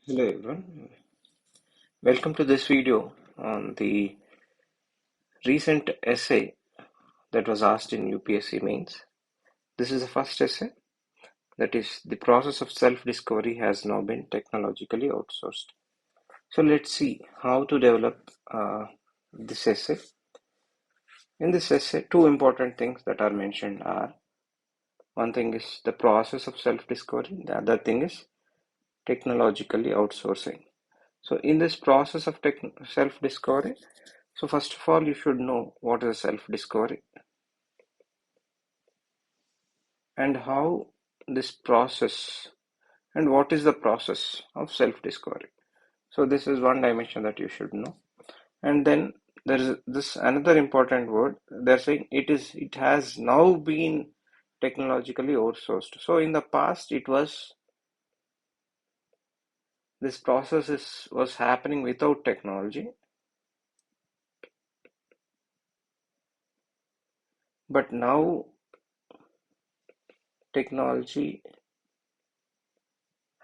Hello everyone, welcome to this video on the recent essay that was asked in UPSC mains. This is the first essay, that is, the process of self-discovery has now been technologically outsourced. So let's see how to develop this essay. In this essay, two important things that are mentioned are, one thing is the process of self-discovery, the other thing is technologically outsourcing. So in this process of self-discovery, so first of all, you should know what is self-discovery and how this process and what is the process of self-discovery. So this is one dimension that you should know. And then there is this another important word. They're saying it has now been technologically outsourced. So in the past, it was this process was happening without technology, but now technology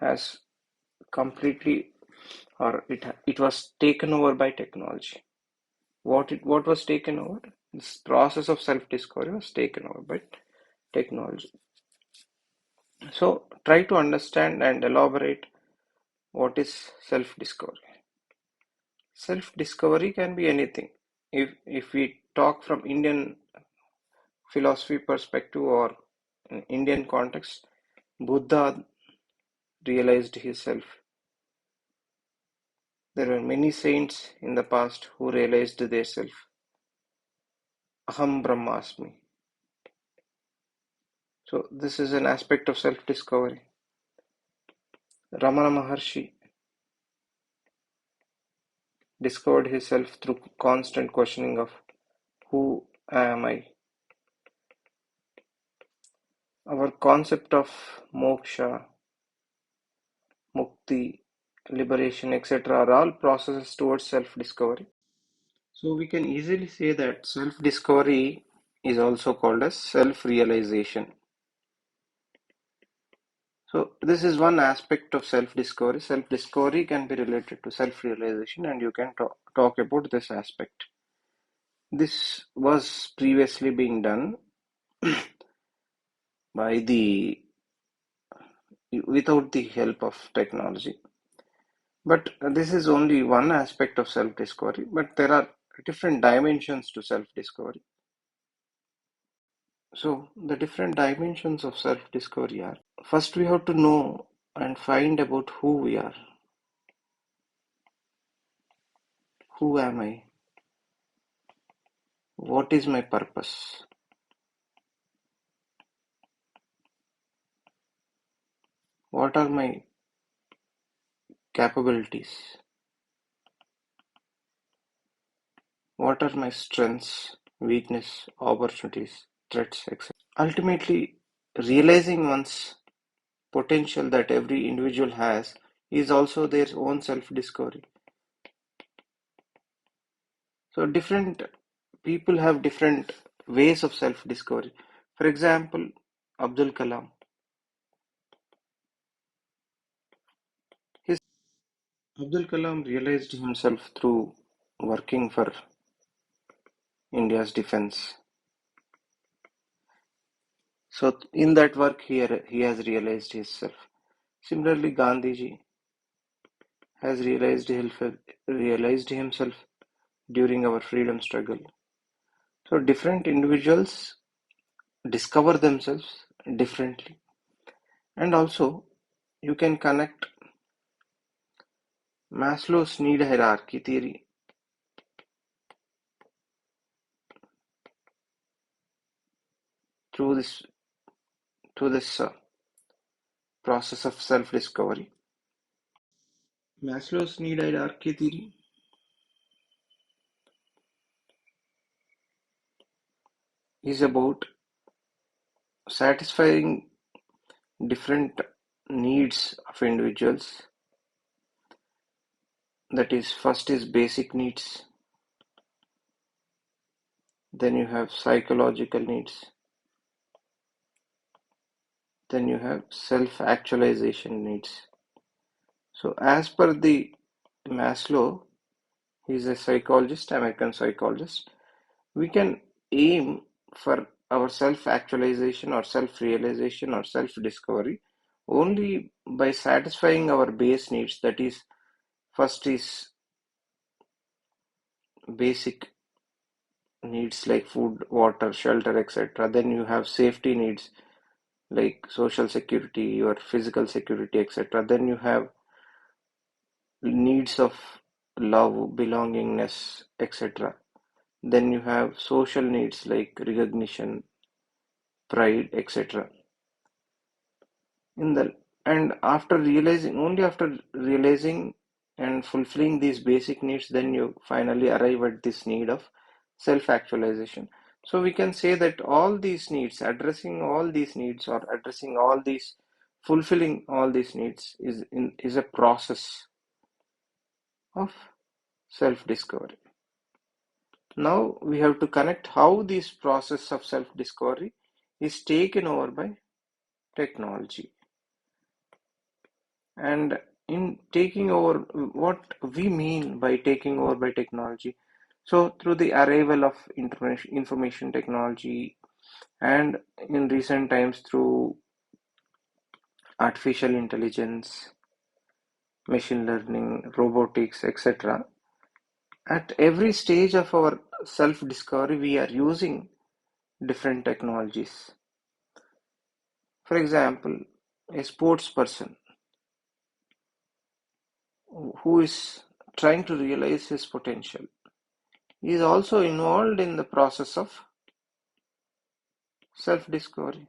has completely, or it was taken over by technology. What was taken over? This process of self-discovery was taken over by technology. So try to understand and elaborate what is self-discovery. Self-discovery can be anything. If we talk from Indian philosophy perspective or in Indian context, Buddha realized himself. There were many saints in the past who realized their self. Aham Brahmasmi. So this is an aspect of self-discovery. Ramana Maharshi discovered himself through constant questioning of who am I? Our concept of moksha, mukti, liberation, etc. are all processes towards self-discovery. So we can easily say that self-discovery is also called as self-realization. So this is one aspect of self-discovery. Self-discovery can be related to self-realization, and you can talk about this aspect. This was previously being done by the without the help of technology. But this is only one aspect of self-discovery, but there are different dimensions to self-discovery. So the different dimensions of self-discovery are, first we have to know and find about who we are. Who am I? What is my purpose? What are my capabilities? What are my strengths, weakness, opportunities, threats, etc. Ultimately, realizing one's potential that every individual has is also their own self-discovery. So different people have different ways of self-discovery. For example, Abdul Kalam. His Abdul Kalam realized himself through working for India's defense. So in that work he has realized himself. Similarly, Gandhiji has realized himself during our freedom struggle. So different individuals discover themselves differently. And also you can connect Maslow's need hierarchy theory through this process of self-discovery. Maslow's need hierarchy theory is about satisfying different needs of individuals. That is, first is basic needs, then you have psychological needs, then you have self-actualization needs. So as per the Maslow, he's a psychologist, American psychologist, we can aim for our self-actualization or self-realization or self-discovery only by satisfying our base needs. That is, first is basic needs like food, water, shelter, etc. Then you have safety needs like social security, your physical security, etc. Then you have needs of love, belongingness, etc. Then you have social needs like recognition, pride, etc. In the and after realizing and fulfilling these basic needs, then you finally arrive at this need of self-actualization. So we can say that all these needs, addressing all these needs or addressing all these, fulfilling all these needs is a process of self-discovery. Now we have to connect how this process of self-discovery is taken over by technology. And in taking over, what we mean by taking over by technology. So through the arrival of information technology, and in recent times through artificial intelligence, machine learning, robotics, etc. At every stage of our self-discovery, we are using different technologies. For example, a sports person who is trying to realize his potential is also involved in the process of self-discovery.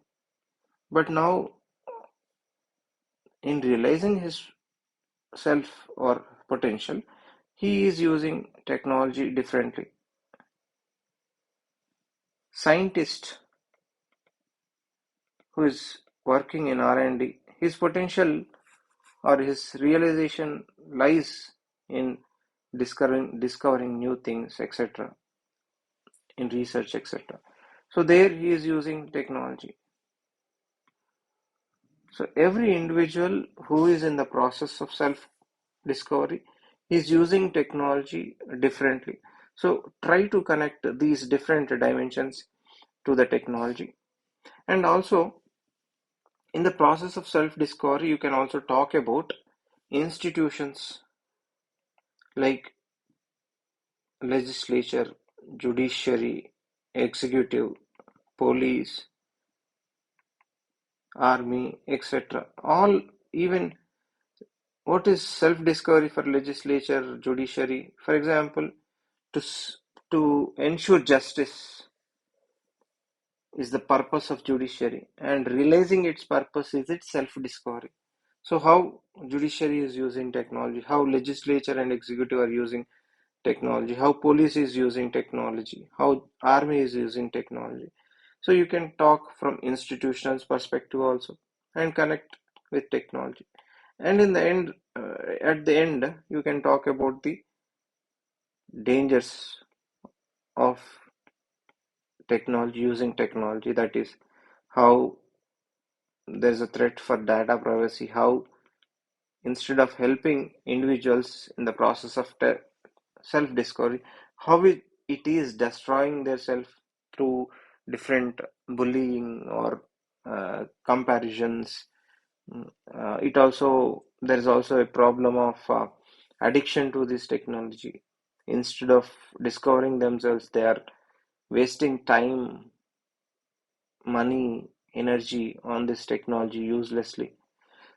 But now, in realizing his self or potential, he is using technology differently. Scientist who is working in R&D, his potential or his realization lies in discovering new things, etc., in research, etc. So there he is using technology. So every individual who is in the process of self-discovery is using technology differently. So try to connect these different dimensions to the technology. And also, in the process of self-discovery, you can also talk about institutions like legislature, judiciary, executive, police, army, etc. All, even what is self-discovery for legislature, judiciary? For example, to to ensure justice is the purpose of judiciary, and realizing its purpose is its self-discovery. So how judiciary is using technology, how legislature and executive are using technology, how police is using technology, how army is using technology. So you can talk from institutional perspective also and connect with technology. And in the end, at the end, you can talk about the dangers of technology, using technology. That is how there's a threat for data privacy, how instead of helping individuals in the process of self-discovery, how it is destroying their self through different bullying or comparisons. It also, there is also a problem of addiction to this technology. Instead of discovering themselves, they are wasting time, money, energy on this technology uselessly.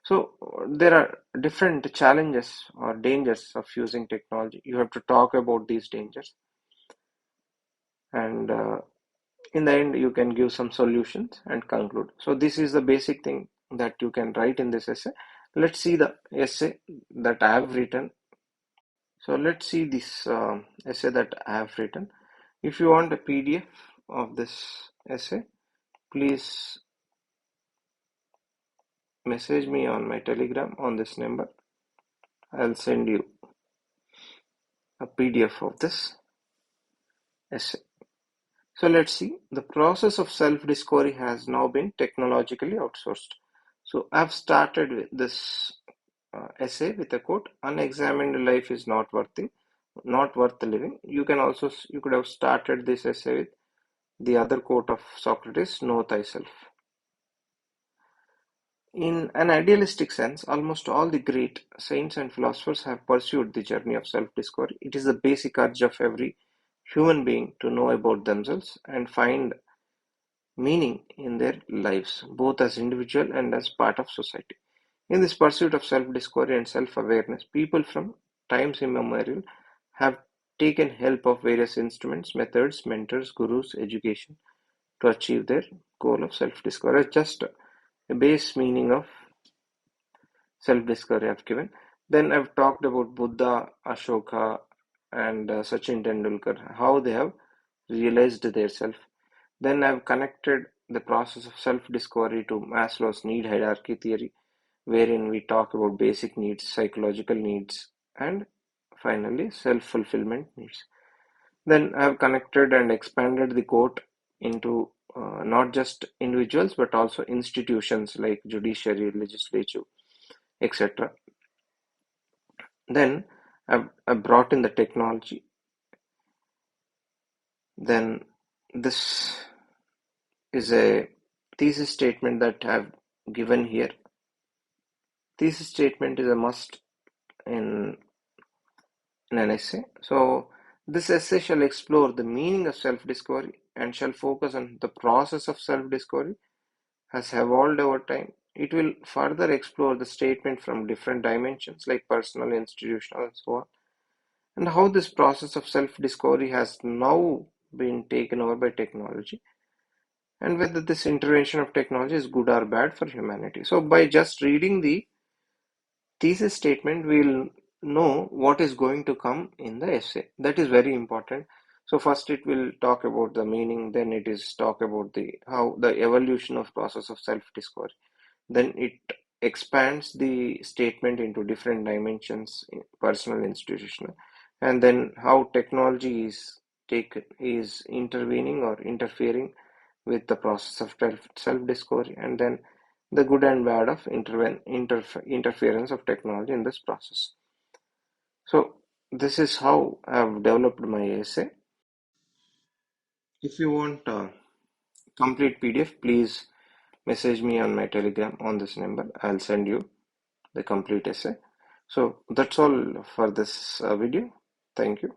So there are different challenges or dangers of using technology. You have to talk about these dangers, and in the end, you can give some solutions and conclude. So this is the basic thing that you can write in this essay. Let's see the essay that I have written. So let's see this essay that I have written. If you want a PDF of this essay, please message me on my Telegram on this number. I'll send you a PDF of this essay. So let's see. The process of self-discovery has now been technologically outsourced. So I've started with this essay with a quote, "Unexamined life is not worth living." You can also you could have started this essay with the other quote of Socrates, "Know thyself." In an idealistic sense, almost all the great saints and philosophers have pursued the journey of self-discovery. It is the basic urge of every human being to know about themselves and find meaning in their lives, both as individual and as part of society. In this pursuit of self-discovery and self-awareness, people from times immemorial have taken help of various instruments, methods, mentors, gurus, education to achieve their goal of self-discovery. Just a base meaning of self-discovery I've given. Then I've talked about Buddha, Ashoka, and Sachin Tendulkar, how they have realized their self. Then I've connected the process of self-discovery to Maslow's need hierarchy theory, wherein we talk about basic needs, psychological needs, and finally self-fulfillment needs. Then I've connected and expanded the quote into not just individuals but also institutions like judiciary, legislature, etc. Then I've brought in the technology. Then this is a thesis statement that I've given here. Thesis statement is a must in, in an essay. So this essay shall explore the meaning of self-discovery and shall focus on the process of self-discovery has evolved over time. It will further explore the statement from different dimensions like personal, institutional, and so on, and how this process of self-discovery has now been taken over by technology, and whether this intervention of technology is good or bad for humanity. So by just reading the thesis statement, we'll know what is going to come in the essay. That is very important. So first it will talk about the meaning, then it is talk about the how the evolution of process of self-discovery. Then it expands the statement into different dimensions, personal, institutional, and then how technology is intervening or interfering with the process of self-discovery, and then the good and bad of interference of technology in this process. So this is how I've developed my essay. If you want a complete PDF, please message me on my Telegram on this number. I'll send you the complete essay. So that's all for this video. Thank you.